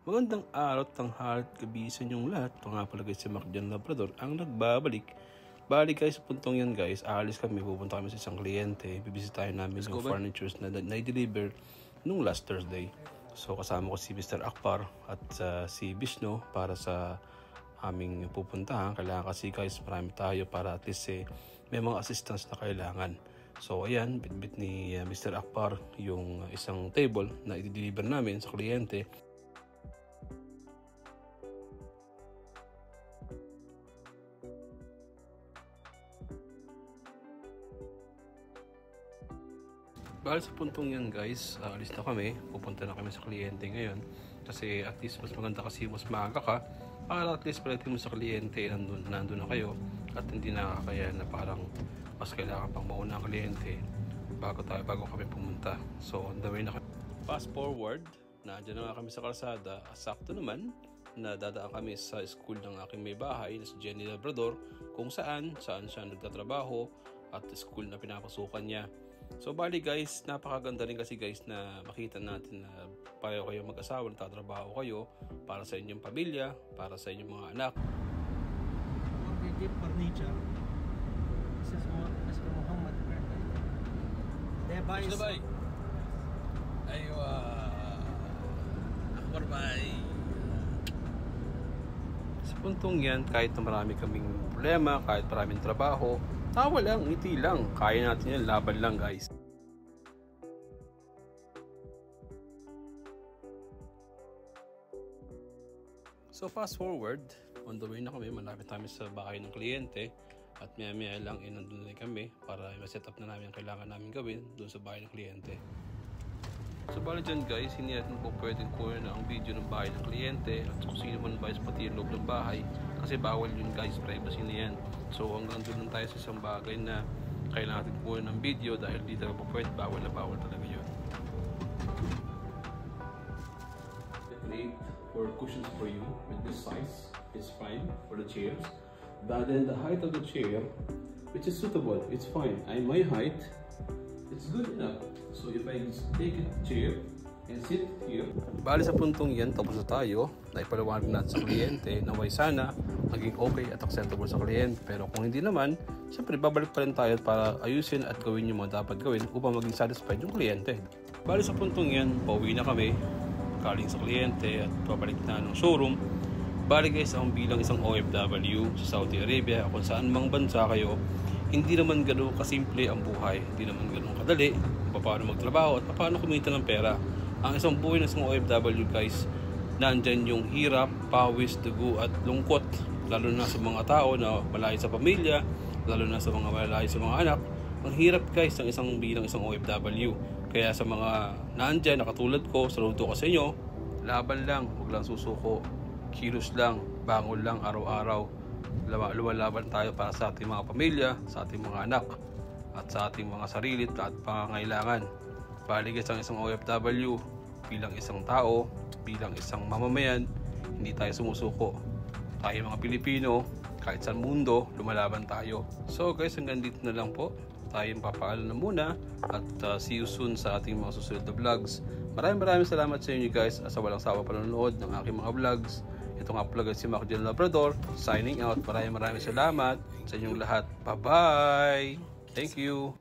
Magandang araw, tanghalit, gabi sa inyong lahat. Ito nga pala guys si Mark-Jan Labrador ang nagbabalik. Balik guys sa puntong yan guys, aalis kami, pupunta kami sa isang kliyente. Bibisitahin namin yung furnitures na na-deliver nung last Thursday. So kasama ko si Mr. Akbar at si Vishnu para sa aming pupuntahan. Kailangan kasi guys marami tayo para at least may mga assistance na kailangan. So ayan, bitbit ni Mr. Akbar yung isang table na i-deliver namin sa kliyente. Bali sa puntong yan guys, alis na kami, pupunta na kami sa kliyente ngayon kasi at least mas maganda kasi mas maaga ka para at least palitin mo sa kliyente, nandun na kayo at hindi nakakaya na parang mas kailangan pang mauna ang kliyente bago kami pumunta. So on the way na kami. Fast forward, nandiyan na kami sa kalsada, sakto naman na dadaan kami sa school ng aking may bahay na si Jenny Labrador kung saan siya nagtatrabaho at school na pinapasukan niya. So bali guys, napakaganda rin kasi guys na makita natin na pareho kayong mag-asawa, nagtatrabaho kayo para sa inyong pamilya, para sa inyong mga anak. Deep furniture. This is Mr. Muhammad. Debay. Aywa. Akbar bay. Sa puntong yan, kahit na marami kaming problema, kahit maraming trabaho, tawa lang, ngiti lang. Kaya natin yan, laban lang guys. So fast forward, on the way na kami, malapit namin sa bahay ng kliyente. At maya lang, nandun na kami para ma-set up na namin ang kailangan namin gawin doon sa bahay ng kliyente. So bali dyan guys, hindi natin po pwedeng kuha na ang video ng bahay ng kliyente at kung sino man ba pati yung loob ng bahay kasi bawal yun guys, privacy na yan. So hanggang doon lang tayo sa isang bagay na kailangan natin kuha ng video dahil di talaga po pwede, bawal na bawal talaga yun. Decorate for cushions for you with this size is fine for the chairs. But then the height of the chair, which is suitable, it's fine. My height, it's good enough. So if I take a chair and sit here. Bali sa puntong yan, tapos na tayo. Naipaliwanag natin sa kliyente na way sana maging okay at acceptable sa kliyente. Pero kung hindi naman, siyempre babalik pa rin tayo para ayusin at gawin yung mga dapat gawin upang maging satisfied yung kliyente. Bali sa puntong yan, pauwi na kami galing sa kliyente at pabalik na ng showroom. Bali guys, ako bilang isang OFW sa Saudi Arabia, kung saan mang bansa kayo, hindi naman gano'n kasimple ang buhay. Hindi naman gano'n kadali kung paano magtrabaho at paano kumita ng pera. Ang isang buhay ng isang OFW guys, nandyan yung hirap, pawis, dugo at lungkot. Lalo na sa mga tao na malayo sa pamilya, lalo na sa mga malayo sa mga anak. Ang hirap guys ng bilang isang OFW. Kaya sa mga nandyan, nakatulad ko, saludo ko sa inyo, laban lang, huwag lang susuko. Kilos lang, bangon lang araw-araw. Lumalaban tayo para sa ating mga pamilya, sa ating mga anak, at sa ating mga sarili at pangangailangan. Baligay ang isang OFW, bilang isang tao, bilang isang mamamayan, hindi tayo sumusuko. Tayo mga Pilipino, kahit sa mundo, lumalaban tayo. So guys, hanggang dito na lang po. Tayong papaalam na muna at see you soon sa ating mga susunod na vlogs. Maraming salamat sa inyo guys at sa walang sawa panonood ng aking mga vlogs. Ito nga pala si Mark-Jan Labrador signing out. Maraming salamat sa inyong lahat. Bye bye. Thank you.